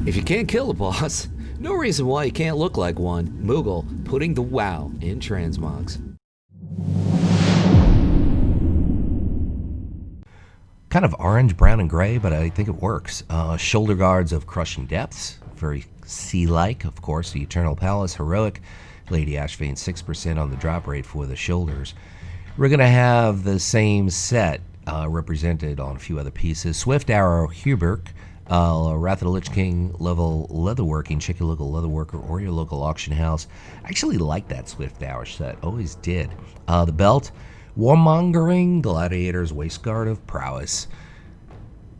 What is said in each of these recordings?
If you can't kill a boss, no reason why you can't look like one. Moogle putting the wow in transmogs. Kind of orange, brown, and gray, but I think it works. Shoulder guards of Crushing Depths, very sea-like, of course. The Eternal Palace, heroic. Lady Ashvane, 6% on the drop rate for the shoulders. We're going to have the same set represented on a few other pieces. Swift Arrow, Huberk, Wrath of the Lich King, level leatherworking. Check your local leatherworker or your local auction house. I actually like that Swift Arrow set, always did. The belt, Warmongering, Gladiator's Waistguard of Prowess.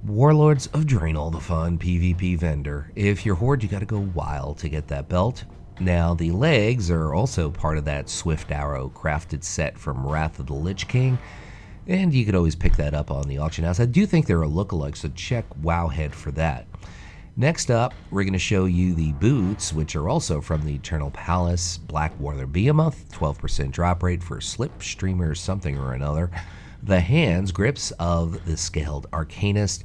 Warlords of Draenor, the fun PvP vendor. If you're Horde, you gotta go wild to get that belt. Now, the legs are also part of that Swift Arrow crafted set from Wrath of the Lich King, and you could always pick that up on the auction house. I do think they're a lookalike, so check Wowhead for that. Next up, we're going to show you the boots, which are also from the Eternal Palace. Blackwater Behemoth, 12% drop rate for Slipstreamer something or another. The hands, grips of the Scaled Arcanist.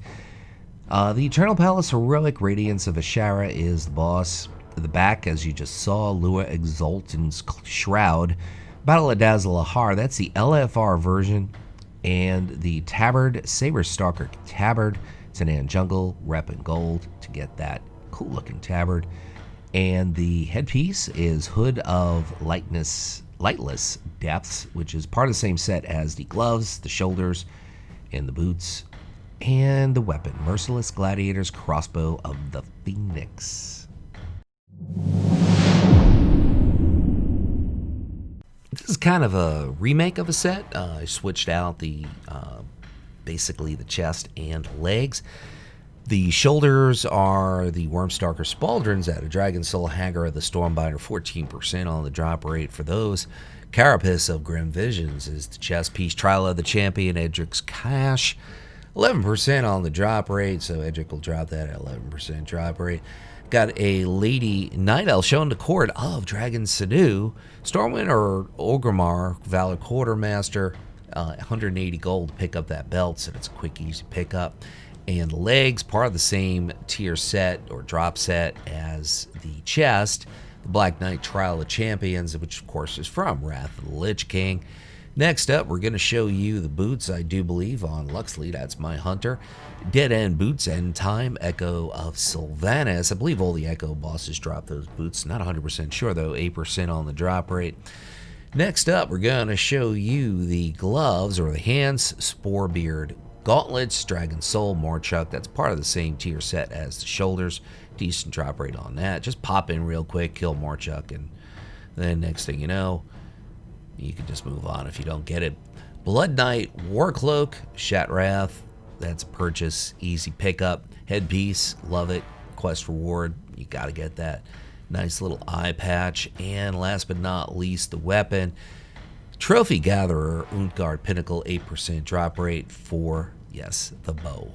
The Eternal Palace Heroic Radiance of Ashara is the boss. The back, as you just saw, Lua Exultant's Shroud. Battle of Dazzle Ahar, that's the LFR version. And the Tabard, Saber Stalker Tabard. It's an Ant Jungle, rep in gold to get that cool looking tabard. And the headpiece is Hood of Lightless Depths, which is part of the same set as the gloves, the shoulders, and the boots. And the weapon, Merciless Gladiator's Crossbow of the Phoenix. This is kind of a remake of a set. I switched out the basically the chest and legs. The shoulders are the Wormstalker Spaldrons out of Dragon Soul, Hagar of the Stormbinder, 14% on the drop rate for those. Carapace of Grim Visions is the chest piece. Trial of the Champion, Edric's Cash, 11% on the drop rate, so Edric will drop that at 11% drop rate. Got a Lady Night Elf showing the court of Dragon Sanu. Stormwind or Orgrimmar, Valor Quartermaster, 180 gold to pick up that belt, so it's a quick, easy pickup. And the legs, part of the same tier set or drop set as the chest. The Black Knight Trial of Champions, which of course is from Wrath of the Lich King. Next up, we're going to show you the boots, I do believe, on Luxley. That's my hunter. Dead End Boots, End Time, Echo of Sylvanas. I believe all the Echo bosses drop those boots. Not 100% sure, though. 8% on the drop rate. Next up, we're going to show you the gloves, or the hands, Sporebeard Gauntlets, Dragon Soul, Morchuk. That's part of the same tier set as the shoulders. Decent drop rate on that. Just pop in real quick, kill Morchuk, and then next thing you know, you can just move on if you don't get it. Blood Knight, Warcloak, Shatrath. That's a purchase, easy pickup. Headpiece, love it. Quest reward, you got to get that. Nice little eye patch. And last but not least, the weapon. Trophy Gatherer, Untgard Pinnacle, 8% drop rate for, yes, the bow.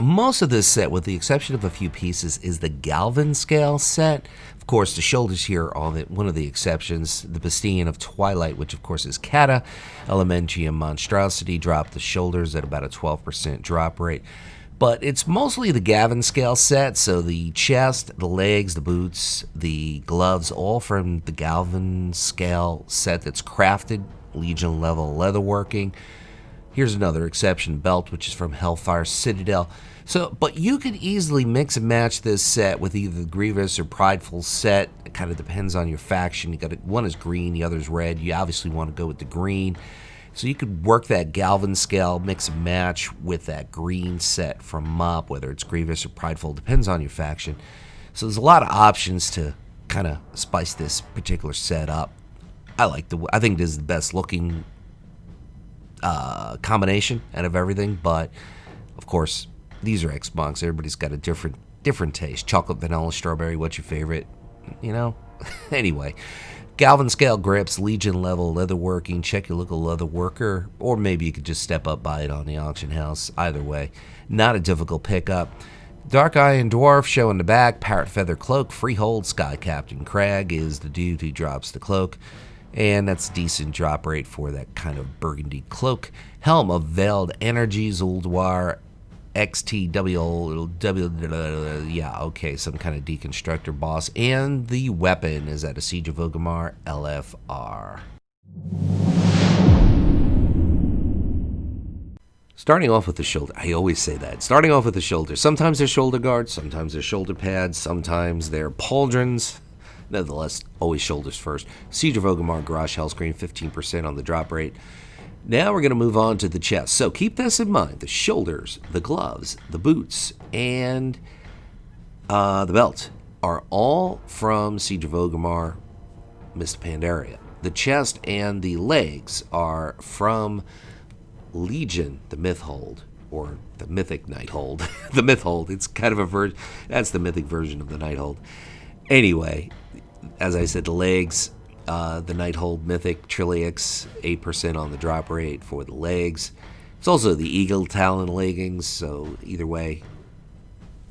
Most of this set, with the exception of a few pieces, is the Galvin scale set. Of course, the shoulders here are one of the exceptions. The Bastion of Twilight, which of course is Cata. Elementium Monstrosity dropped the shoulders at about a 12% drop rate. But it's mostly the Galvin scale set, so the chest, the legs, the boots, the gloves, all from the Galvin scale set that's crafted, Legion level leatherworking. Here's another exception, belt, which is from Hellfire Citadel. So, but you could easily mix and match this set with either the Grievous or Prideful set. It kind of depends on your faction. You got one is green, the other is red. You obviously want to go with the green. So you could work that Galvin scale, mix and match with that green set from Mop, whether it's Grievous or Prideful, depends on your faction. So there's a lot of options to kind of spice this particular set up. I think this is the best looking combination out of everything, but of course these are xmogs. Everybody's got a different taste. Chocolate, vanilla, strawberry, what's your favorite? You know. Anyway, Galvin scale grips, Legion level leatherworking. Check your local leather worker, or maybe you could just step up, buy it on the auction house. Either way, not a difficult pickup. Dark Iron Dwarf showing the back. Parrot Feather Cloak, Freehold. Sky Captain Crag is the dude who drops the cloak. And that's a decent drop rate for that kind of burgundy cloak. Helm of Veiled Energy, Zulduar, XTW, yeah, okay, some kind of deconstructor boss. And the weapon is at a Siege of Orgrimmar LFR. Starting off with the shoulder, I always say that. Starting off with the shoulder. Sometimes they're shoulder guards, sometimes they're shoulder pads, sometimes they're pauldrons. Nevertheless, always shoulders first. Siege of Orgrimmar, Garage Hellscreen, 15% on the drop rate. Now we're going to move on to the chest. So keep this in mind. The shoulders, the gloves, the boots, and the belt are all from Siege of Orgrimmar, Mist of Pandaria. The chest and the legs are from Legion, the Mythhold, or the Mythic Nighthold. The Mythhold, it's kind of a version, that's the mythic version of the Nighthold. Anyway, as I said, the legs, the Nighthold Mythic Trilix, 8% on the drop rate for the legs. It's also the Eagle Talon leggings, so either way,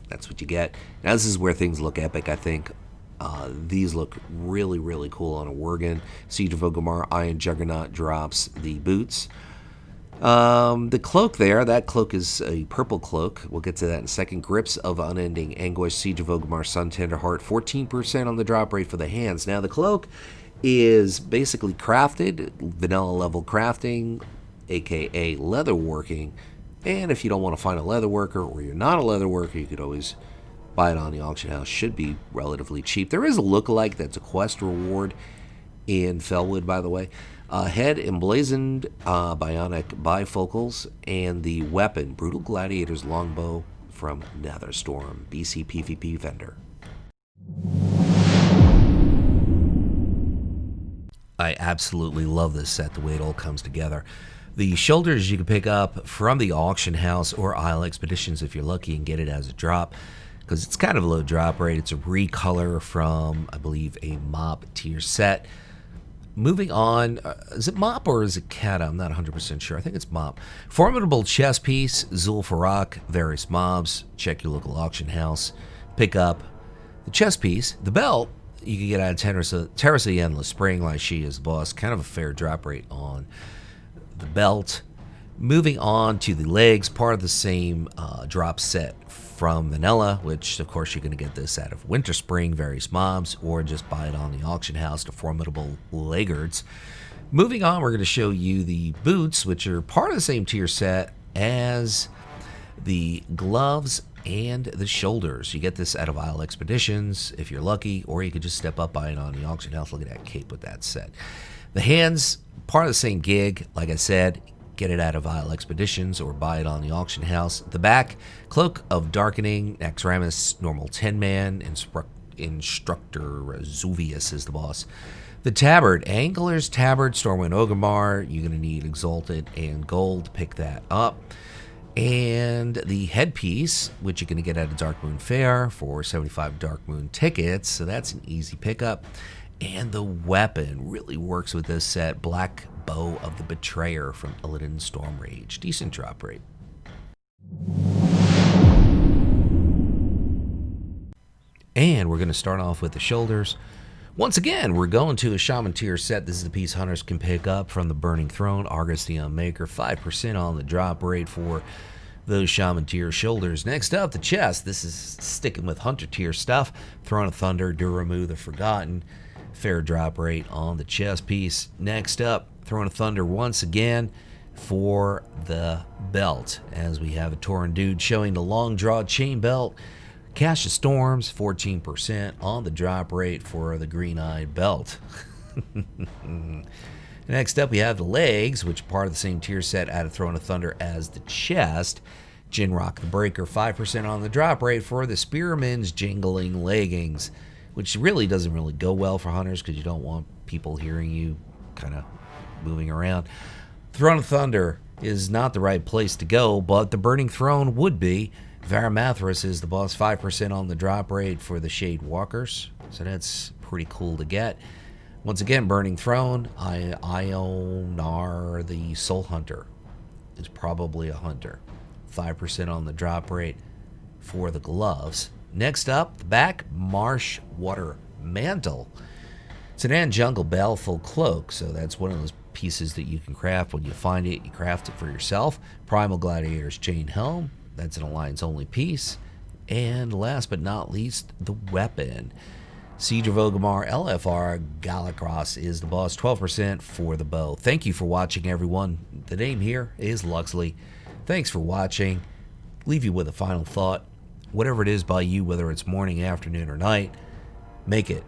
that's what you get. Now this is where things look epic, I think. These look really, really cool on a Worgen. Siege of Orgrimmar, Iron Juggernaut drops the boots. The cloak there, that cloak is a purple cloak. We'll get to that in a second. Grips of Unending Anguish, Siege of Orgrimmar, Sun Tender Heart, 14% on the drop rate for the hands. Now the cloak is basically crafted, vanilla level crafting, aka leather working. And if you don't want to find a leather worker, or you're not a leather worker, you could always buy it on the auction house. Should be relatively cheap. There is a lookalike that's a quest reward in Felwood, by the way. Head emblazoned bionic bifocals, and the weapon, Brutal Gladiator's longbow from Netherstorm, BC PvP vendor. I absolutely love this set, the way it all comes together. The shoulders you can pick up from the auction house or Isle Expeditions if you're lucky and get it as a drop, because it's kind of a low drop rate. It's a recolor from, I believe, a Mop tier set. Moving on, is it Mop or is it Cata? I'm not 100% sure. I think it's Mop. Formidable chess piece, Zul'Farrak, various mobs. Check your local auction house. Pick up the chess piece. The belt, you can get out of Terrace of the Endless Spring, like she is the boss. Kind of a fair drop rate on the belt. Moving on to the legs, part of the same drop set from Vanilla, which of course you're going to get this out of Winter Spring, various mobs, or just buy it on the auction house, the Formidable Laggards. Moving on, we're going to show you the boots, which are part of the same tier set as the gloves and the shoulders. You get this out of Isle Expeditions if you're lucky, or you could just step up, buy it on the auction house. Look at that cape with that set. The hands, part of the same gig, like I said. Get it out of Isle Expeditions or buy it on the auction house. The back, Cloak of Darkening, Naxxramas, normal 10-man, Instructor Zuvius is the boss. The tabard, Angler's Tabard, Stormwind Orgrimmar. You're going to need Exalted and Gold to pick that up. And the headpiece, which you're going to get out of Darkmoon Fair for 75 Darkmoon tickets, so that's an easy pickup. And the weapon really works with this set, Black Bow of the Betrayer from Illidan Stormrage. Decent drop rate. And we're going to start off with the shoulders. Once again, we're going to a Shaman tier set. This is the piece hunters can pick up from the Burning Throne, Argus the Unmaker, 5% on the drop rate for those Shaman tier shoulders. Next up, the chest. This is sticking with hunter tier stuff. Throne of Thunder, Duramu the Forgotten. Fair drop rate on the chest piece. Next up, Throne of Thunder once again for the belt, as we have a Tauren dude showing the long draw chain belt. Cache of Storms, 14% on the drop rate for the green-eyed belt. Next up, we have the legs, which are part of the same tier set out of Throne of Thunder as the chest. Jinrock the Breaker, 5% on the drop rate for the Spearman's Jingling Leggings, which really doesn't really go well for hunters because you don't want people hearing you kind of moving around. Throne of Thunder is not the right place to go, but the Burning Throne would be. Varamathras is the boss, 5% on the drop rate for the Shade Walkers, so that's pretty cool to get. Once again, Burning Throne, Ionar the Soul Hunter is probably a hunter, 5% on the drop rate for the gloves. Next up, the back, Marsh Water Mantle. It's an Ant Jungle Baleful Cloak, so that's one of those pieces that you can craft. When you find it, you craft it for yourself. Primal Gladiator's Chain Helm, that's an Alliance-only piece. And last but not least, the weapon. Siege of Orgrimmar LFR Galacross is the boss, 12% for the bow. Thank you for watching, everyone. The name here is Luxley. Thanks for watching. Leave you with a final thought. Whatever it is by you, whether it's morning, afternoon, or night, make it